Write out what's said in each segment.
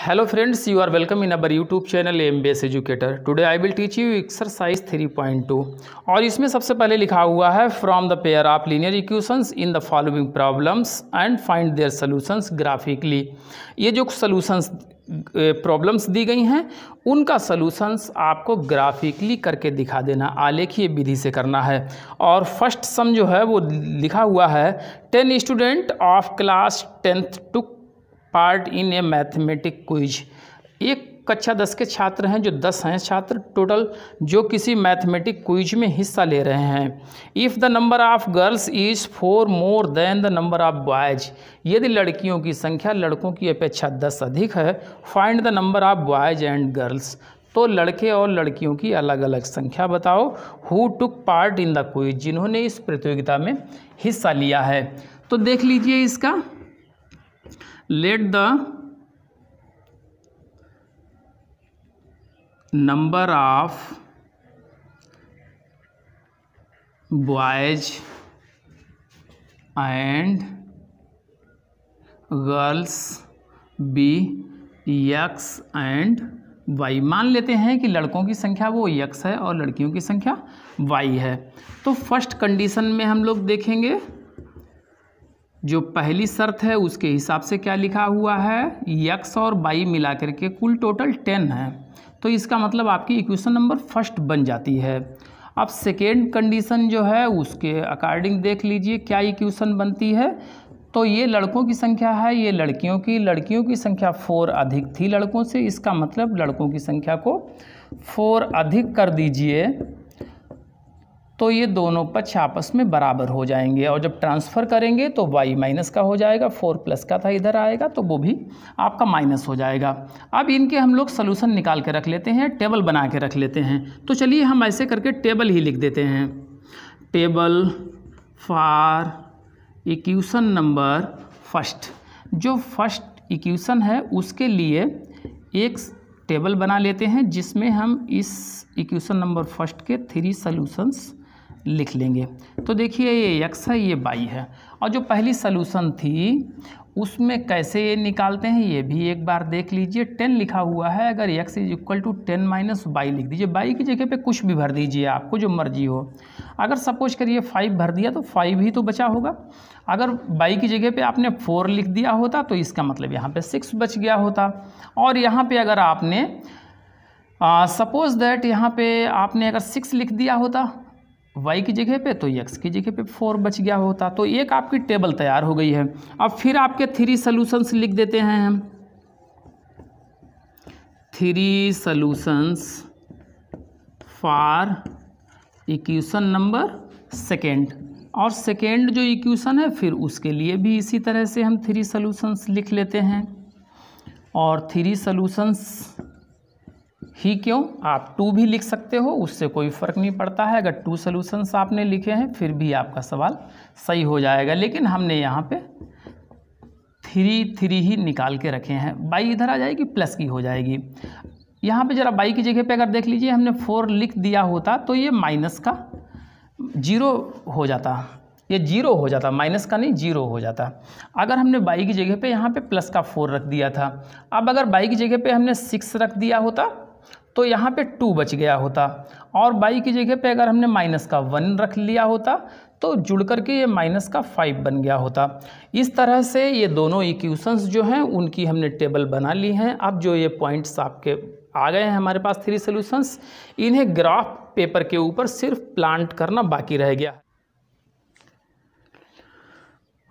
Hello friends, you are welcome in our YouTube channel MBS Educator. Today I will teach you exercise 3.2 और इसमें सबसे पहले लिखा हुआ है from the pair of linear equations in the following problems and find their solutions graphically। ये जो solutions problems दी गई हैं उनका सॉल्यूशंस आपको ग्राफिकली करके दिखा देना, आलेखीय विधि से करना है। और फर्स्ट सम जो है वो लिखा हुआ है 10 student of class 10th to part in a mathematic quiz. एक कक्षा 10 के छात्र हैं, जो 10 हैं छात्र टोटल, जो किसी मैथमेटिक क्विज में हिस्सा ले रहे हैं। If the number of girls is 4 more than the number of boys, यदि लड़कियों की संख्या लड़कों की अपेक्षा 10 अधिक है, find the number of boys and girls, तो लड़के और लड़कियों की अलग अलग संख्या बताओ। Who took part in the quiz, जिन्होंने इस प्रतियोगिता में हिस्सा लिया है। तो देख लीजिए इसका, let the number of boys and girls be x and y। मान लेते हैं कि लड़कों की संख्या वो x है और लड़कियों की संख्या y है। तो फर्स्ट कंडीशन में हम लोग देखेंगे, जो पहली शर्त है उसके हिसाब से क्या लिखा हुआ है, x और y मिला करके कुल टोटल 10 है, तो इसका मतलब आपकी इक्वेशन नंबर फर्स्ट बन जाती है। अब सेकेंड कंडीशन जो है उसके अकॉर्डिंग देख लीजिए क्या इक्वेशन बनती है। तो ये लड़कों की संख्या है, ये लड़कियों की संख्या 4 अधिक थी लड़कों से, इसका मतलब लड़कों की संख्या को 4 अधिक कर दीजिए, तो ये दोनों पक्ष आपस में बराबर हो जाएंगे। और जब ट्रांसफ़र करेंगे तो y माइनस का हो जाएगा, 4 प्लस का था इधर आएगा तो वो भी आपका माइनस हो जाएगा। अब इनके हम लोग सलूशन निकाल के रख लेते हैं, टेबल बना के रख लेते हैं। तो चलिए हम ऐसे करके टेबल ही लिख देते हैं, table for equation number first. जो फर्स्ट इक्वेशन है उसके लिए एक टेबल बना लेते हैं जिसमें हम इस इक्वेशन नंबर फर्स्ट के 3 सॉल्यूशंस लिख लेंगे। तो देखिए ये x है, ये y है, और जो पहली सॉल्यूशन थी उसमें कैसे ये निकालते हैं ये भी एक बार देख लीजिए। 10 लिखा हुआ है, अगर x is equal to 10 minus y लिख दीजिए, y की जगह पे कुछ भी भर दीजिए, आपको जो मर्जी हो। अगर सपोज करिए 5 भर दिया तो 5 ही तो बचा होगा। अगर y की जगह पे आपने 4 लिख दिया होता तो इसका मतलब यहाँ पे 6 बच गया होता। और यहाँ पे अगर आपने सपोज दैट यहाँ पे आपने अगर 6 लिख दिया होता y की जगह पे, तो x की जगह पे 4 बच गया होता। तो एक आपकी टेबल तैयार हो गई है। अब फिर आपके 3 सॉल्यूशंस लिख देते हैं हम, 3 solutions for equation number second. और सेकेंड जो इक्वेशन है फिर उसके लिए भी इसी तरह से हम 3 सॉल्यूशंस लिख लेते हैं। और 3 सॉल्यूशंस ही क्यों, आप 2 भी लिख सकते हो, उससे कोई फ़र्क नहीं पड़ता है। अगर 2 सॉल्यूशंस आपने लिखे हैं फिर भी आपका सवाल सही हो जाएगा, लेकिन हमने यहाँ पे 3 ही निकाल के रखे हैं। बाई इधर आ जाएगी, प्लस की हो जाएगी। यहाँ पे ज़रा बाई की जगह पे अगर देख लीजिए हमने 4 लिख दिया होता तो ये माइनस का 0 हो जाता, ये 0 हो जाता, माइनस का नहीं 0 हो जाता। अगर हमने बाई की जगह पे यहाँ पे प्लस का 4 रख दिया था। अब अगर बाई की जगह पे हमने 6 रख दिया होता तो यहाँ पे 2 बच गया होता। और बाई की जगह पे अगर हमने माइनस का 1 रख लिया होता तो जुड़ करके ये माइनस का 5 बन गया होता। इस तरह से ये दोनों इक्वेशंस जो हैं उनकी हमने टेबल बना ली हैं। अब जो ये पॉइंट्स आपके आ गए हैं हमारे पास 3 सॉल्यूशंस, इन्हें ग्राफ पेपर के ऊपर सिर्फ प्लांट करना बाकी रह गया।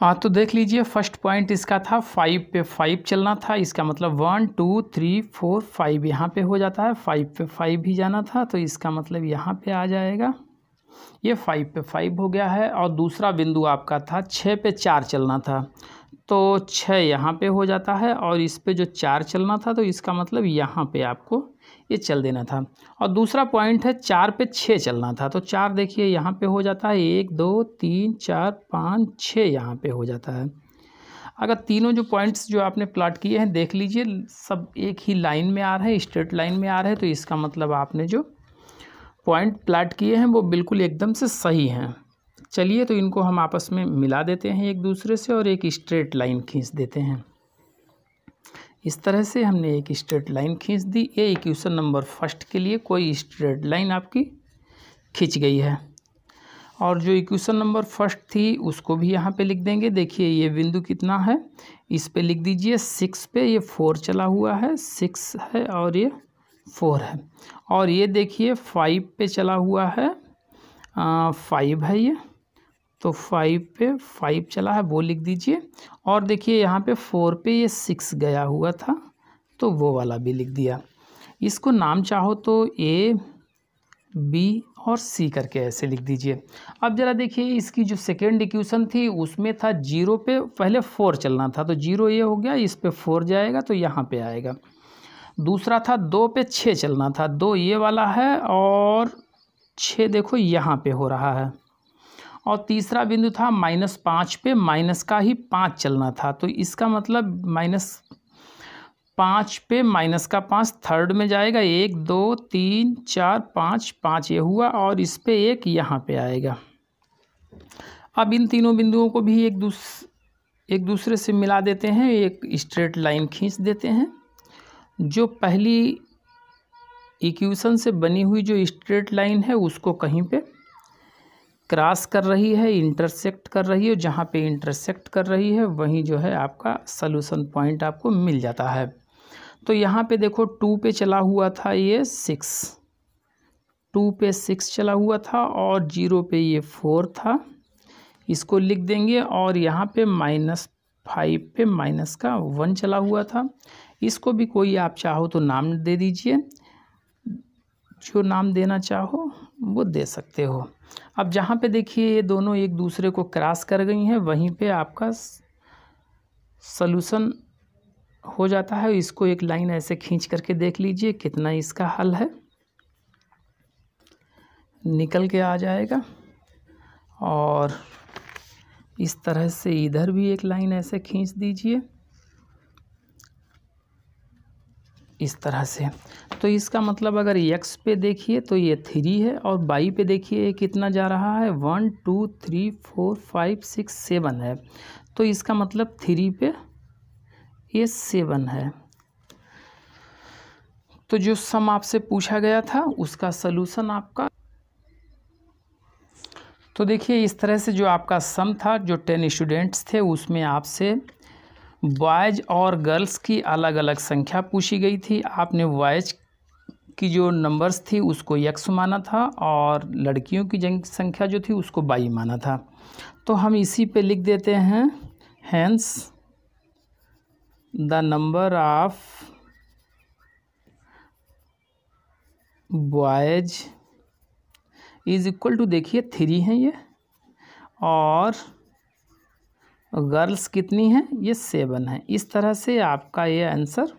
हाँ तो देख लीजिए, फर्स्ट पॉइंट इसका था 5 पे 5 चलना था, इसका मतलब 1 2 3 4 5 यहाँ पे हो जाता है। 5 पे 5 भी जाना था तो इसका मतलब यहाँ पे आ जाएगा, ये 5 पे 5 हो गया है। और दूसरा बिंदु आपका था 6 पे 4 चलना था, तो 6 यहाँ पे हो जाता है। और इस पे जो 4 चलना था तो इसका मतलब यहाँ पे आपको ये चल देना था। और दूसरा पॉइंट है 4 पे 6 चलना था, तो 4 देखिए यहाँ पे हो जाता है, 1 2 3 4 5 6 यहाँ पे हो जाता है। अगर तीनों जो पॉइंट्स जो आपने प्लॉट किए हैं देख लीजिए, सब एक ही लाइन में आ रहे हैं, स्ट्रेट लाइन में आ रहे हैं, तो इसका मतलब आपने जो पॉइंट प्लॉट किए हैं वो बिल्कुल एकदम से सही हैं। चलिए तो इनको हम आपस में मिला देते हैं एक दूसरे से और एक स्ट्रेट लाइन खींच देते हैं। इस तरह से हमने एक स्ट्रेट लाइन खींच दी। ये इक्वेशन नंबर फर्स्ट के लिए कोई स्ट्रेट लाइन आपकी खींच गई है। और जो इक्वेशन नंबर फर्स्ट थी उसको भी यहाँ पे लिख देंगे। देखिए ये बिंदु कितना है, इस पे लिख दीजिए 6 पे, ये 4 चला हुआ है, 6 है और ये 4 है। और ये देखिए 5 पे चला हुआ है, 5 है ये, तो 5 पे 5 चला है वो लिख दीजिए। और देखिए यहाँ पे 4 पे ये 6 गया हुआ था तो वो वाला भी लिख दिया। इसको नाम चाहो तो A, B और C करके ऐसे लिख दीजिए। अब ज़रा देखिए इसकी जो सेकेंड इक्वेशन थी उसमें था 0 पे पहले 4 चलना था, तो 0 ये हो गया, इस पे 4 जाएगा तो यहाँ पे आएगा। दूसरा था 2 पे 6 चलना था, 2 ये वाला है और 6 देखो यहाँ पे हो रहा है। और तीसरा बिंदु था -5 पे, माइनस का ही 5 चलना था, तो इसका मतलब -5 पे माइनस का 5 थर्ड में जाएगा, 1 2 3 4 5, 5 ये हुआ और इस पे 1 यहाँ पे आएगा। अब इन तीनों बिंदुओं को भी एक दूसरे से मिला देते हैं, एक स्ट्रेट लाइन खींच देते हैं। जो पहली इक्वेशन से बनी हुई जो स्ट्रेट लाइन है उसको कहीं पे क्रॉस कर रही है, इंटरसेक्ट कर रही है, जहाँ पे इंटरसेक्ट कर रही है वहीं जो है आपका सॉल्यूशन पॉइंट आपको मिल जाता है। तो यहाँ पे देखो 2 पे चला हुआ था ये 6, 2 पे 6 चला हुआ था और 0 पे ये 4 था, इसको लिख देंगे। और यहाँ पे -5 पे माइनस का 1 चला हुआ था, इसको भी कोई आप चाहो तो नाम दे दीजिए, जो नाम देना चाहो वो दे सकते हो। अब जहाँ पे देखिए ये दोनों एक दूसरे को क्रॉस कर गई हैं वहीं पे आपका सॉल्यूशन हो जाता है। इसको एक लाइन ऐसे खींच करके देख लीजिए कितना इसका हल है, निकल के आ जाएगा। और इस तरह से इधर भी एक लाइन ऐसे खींच दीजिए इस तरह से। तो इसका मतलब अगर x पे देखिए तो ये 3 है और y पे देखिए ये कितना जा रहा है, 1 2 3 4 5 6 7 है, तो इसका मतलब 3 पे ये 7 है। तो जो सम आपसे पूछा गया था उसका सलूशन आपका, तो देखिए इस तरह से जो आपका सम था, जो 10 स्टूडेंट्स थे उसमें आपसे बॉयज़ और गर्ल्स की अलग अलग संख्या पूछी गई थी। आपने बॉयज़ की जो नंबर्स थी उसको x माना था और लड़कियों की संख्या जो थी उसको y माना था। तो हम इसी पे लिख देते हैं, hence the number of boys is equal to, देखिए 3 हैं ये, और गर्ल्स कितनी हैं, ये 7 है। इस तरह से आपका ये आंसर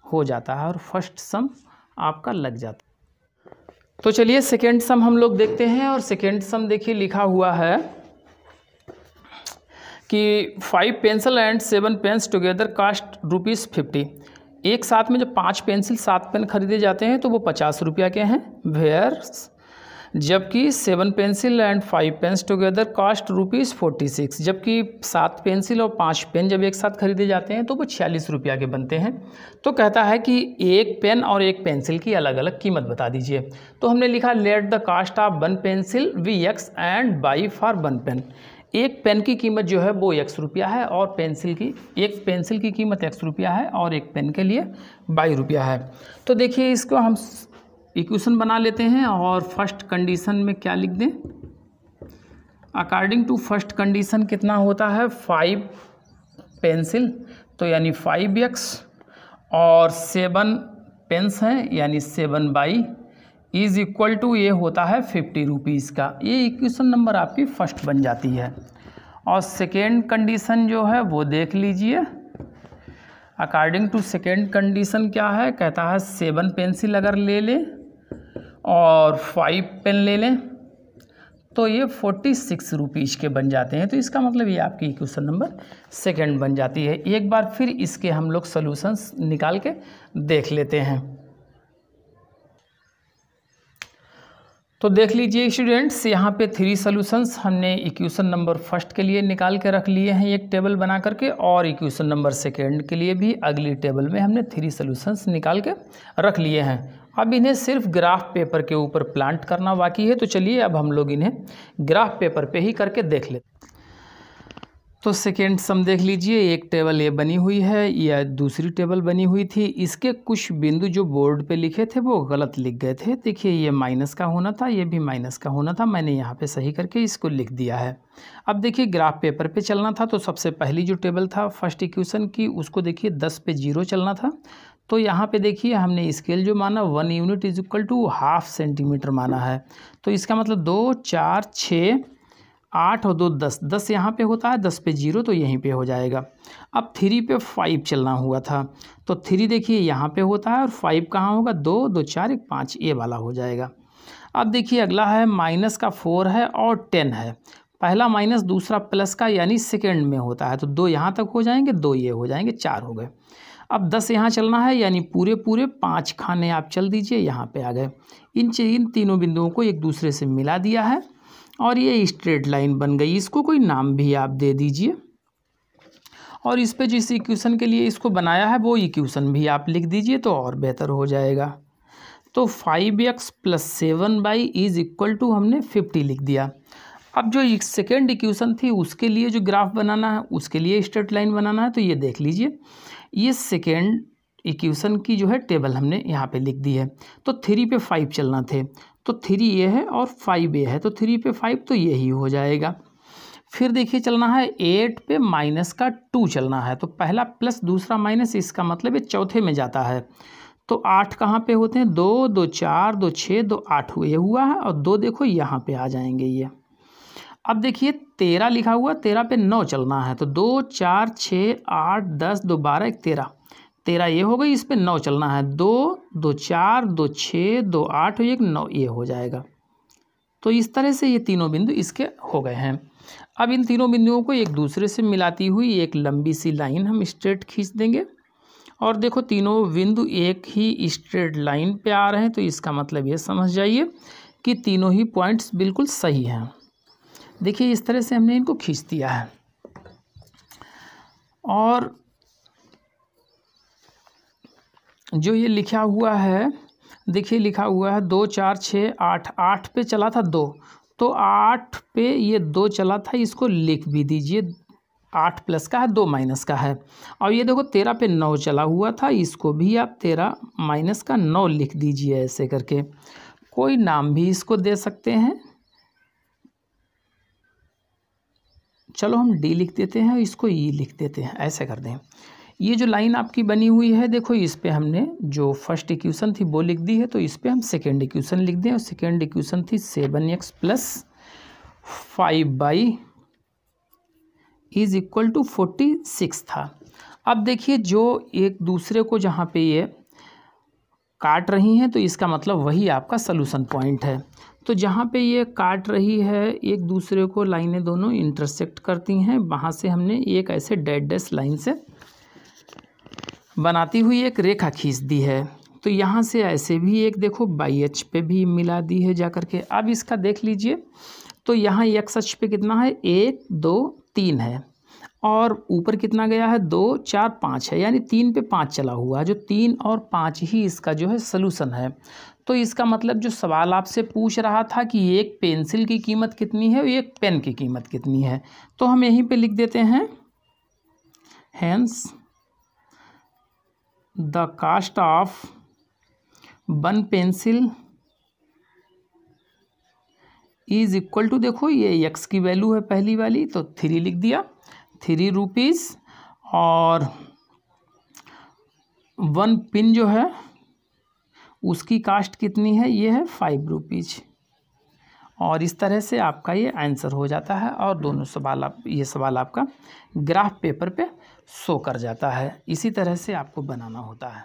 हो जाता है और फर्स्ट सम आपका लग जाता है। तो चलिए सेकेंड सम हम लोग देखते हैं। और सेकेंड सम देखिए लिखा हुआ है कि 5 pencil and 7 pens together cost ₹50। एक साथ में जब 5 पेंसिल 7 पेन खरीदे जाते हैं तो वो 50 रुपया के हैं, वेयर जबकि 7 pencil and 5 pens together cost ₹46। जबकि 7 पेंसिल और 5 पेन जब एक साथ खरीदे जाते हैं तो वो 46 रुपया के बनते हैं। तो कहता है कि एक पेन और एक पेंसिल की अलग अलग कीमत बता दीजिए। तो हमने लिखा let the cost of 1 pencil be x and by for 1 pen. एक पेन की कीमत जो है वो x रुपया है और एक पेंसिल की कीमत x रुपया है और एक पेन के लिए 22 रुपया है। तो देखिए इसको हम इक्वेशन बना लेते हैं और फर्स्ट कंडीशन में क्या लिख दें, अकॉर्डिंग टू फर्स्ट कंडीशन कितना होता है 5 पेंसिल तो यानी 5x और 7 पेन्स हैं यानी 7/, इज इक्वल टू ये होता है 50 रुपीज़ का। ये इक्वेशन नंबर आपकी फर्स्ट बन जाती है। और सेकेंड कंडीशन जो है वो देख लीजिए, अकॉर्डिंग टू सेकेंड कंडीशन क्या है, कहता है 7 पेंसिल अगर ले लें और 5 पेन ले लें तो ये 46 रुपीज़ के बन जाते हैं। तो इसका मतलब ये आपकी इक्वेशन नंबर सेकेंड बन जाती है। एक बार फिर इसके हम लोग सॉल्यूशंस निकाल के देख लेते हैं। तो देख लीजिए स्टूडेंट्स, यहाँ पे 3 सॉल्यूशंस हमने इक्वेशन नंबर फर्स्ट के लिए निकाल के रख लिए हैं एक टेबल बना करके, और इक्वेशन नंबर सेकेंड के लिए भी अगली टेबल में हमने 3 सॉल्यूशंस निकाल के रख लिए हैं। अब इन्हें सिर्फ ग्राफ पेपर के ऊपर प्लांट करना बाकी है। तो चलिए अब हम लोग इन्हें ग्राफ पेपर पे ही करके देख लेते। तो सेकेंड सम देख लीजिए, एक टेबल ये बनी हुई है, यह दूसरी टेबल बनी हुई थी। इसके कुछ बिंदु जो बोर्ड पे लिखे थे वो गलत लिख गए थे। देखिए ये माइनस का होना था, ये भी माइनस का होना था, मैंने यहाँ पे सही करके इसको लिख दिया है। अब देखिए ग्राफ पेपर पे चलना था, तो सबसे पहली जो टेबल था फर्स्ट इक्वेशन की, उसको देखिए 10 पे 0 चलना था। तो यहाँ पे देखिए हमने स्केल जो माना 1 unit is equal to ½ centimetre माना है। तो इसका मतलब 2, 4, 6, 8 और 2 10, 10 यहाँ पे होता है, 10 पे 0 तो यहीं पे हो जाएगा। अब 3 पे 5 चलना हुआ था, तो 3 देखिए यहाँ पे होता है और 5 कहाँ होगा, 2, 2, 4, 1, 5 ये वाला हो जाएगा। अब देखिए अगला है माइनस का 4 है और 10 है। पहला माइनस दूसरा प्लस का यानी सेकेंड में होता है, तो 2 यहाँ तक हो जाएंगे, 2 ये हो जाएंगे, 4 हो गए। अब 10 यहाँ चलना है, यानी पूरे 5 खाने आप चल दीजिए, यहाँ पे आ गए। इन तीनों बिंदुओं को एक दूसरे से मिला दिया है और ये स्ट्रेट लाइन बन गई। इसको कोई नाम भी आप दे दीजिए, और इस पे जिस इक्वेशन के लिए इसको बनाया है वो इक्वेशन भी आप लिख दीजिए तो और बेहतर हो जाएगा। तो 5x + 7y is equal to हमने 50 लिख दिया। अब जो सेकेंड इक्वेशन थी उसके लिए जो ग्राफ बनाना है, उसके लिए स्ट्रेट लाइन बनाना है, तो ये देख लीजिए, ये सेकेंड इक्वेशन की जो है टेबल हमने यहाँ पे लिख दी है। तो 3 पे 5 चलना थे, तो 3 ये है और 5 ये है, तो 3 पे 5 तो यही हो जाएगा। फिर देखिए चलना है 8 पे -2 चलना है, तो पहला प्लस दूसरा माइनस, इसका मतलब ये चौथे में जाता है। तो 8 कहाँ पे होते हैं, 2, 2, 4, 2, 6, 2, 8 ये हुआ है, और 2 देखो यहाँ पे आ जाएंगे ये। अब देखिए 13 लिखा हुआ, 13 पे 9 चलना है, तो 2, 4, 6, 8, 10, 2, 12, 1, 13 ये हो गई। इस पे 9 चलना है, 2, 2, 4, 2, 6, 2, 8, 1, 9 ये हो जाएगा। तो इस तरह से ये तीनों बिंदु इसके हो गए हैं। अब इन तीनों बिंदुओं को एक दूसरे से मिलाती हुई एक लंबी सी लाइन हम स्ट्रेट खींच देंगे, और देखो तीनों बिंदु एक ही स्ट्रेट लाइन पे आ रहे हैं, तो इसका मतलब ये समझ जाइए कि तीनों ही पॉइंट्स बिल्कुल सही हैं। देखिए इस तरह से हमने इनको खींच दिया है, और जो ये लिखा हुआ है, देखिए लिखा हुआ है 2, 4, 6, 8, 8 पे चला था 2, तो 8 पे ये 2 चला था, इसको लिख भी दीजिए। 8 प्लस का है, 2 माइनस का है। और ये देखो 13 पे 9 चला हुआ था, इसको भी आप 13 माइनस का 9 लिख दीजिए। ऐसे करके कोई नाम भी इसको दे सकते हैं, चलो हम डी लिख देते हैं, इसको ई लिख देते हैं, ऐसे कर दें। ये जो लाइन आपकी बनी हुई है, देखो इस पे हमने जो फर्स्ट इक्वेशन थी वो लिख दी है, तो इस पे हम सेकेंड इक्वेशन लिख दें, और सेकेंड इक्वेशन थी 7x + 5y is equal to 46 था। अब देखिए जो एक दूसरे को जहाँ पे ये काट रही हैं, तो इसका मतलब वही आपका सॉल्यूशन पॉइंट है। तो जहाँ पे ये काट रही है एक दूसरे को, लाइनें दोनों इंटरसेक्ट करती हैं, वहाँ से हमने एक ऐसे डैश लाइन से बनाती हुई एक रेखा खींच दी है। तो यहाँ से ऐसे भी एक देखो बाई एच पे भी मिला दी है जा करके। अब इसका देख लीजिए, तो यहाँ एक्स अक्ष पे कितना है, 1, 2, 3 है, और ऊपर कितना गया है, 2, 4, 5 है, यानी 3 पे 5 चला हुआ है, जो 3 और 5 ही इसका जो है सलूशन है। तो इसका मतलब जो सवाल आपसे पूछ रहा था कि एक पेंसिल की कीमत कितनी है और एक पेन की कीमत कितनी है, तो हम यहीं पे लिख देते हैं, hence the cost of 1 pencil is equal to, देखो ये एक्स की वैल्यू है पहली वाली, तो 3 लिख दिया, 3 रुपीज़, और 1 पिन जो है उसकी कास्ट कितनी है, ये है 5 रुपीज़। और इस तरह से आपका ये आंसर हो जाता है, और दोनों सवाल ये सवाल आपका ग्राफ पेपर पे शो कर जाता है। इसी तरह से आपको बनाना होता है।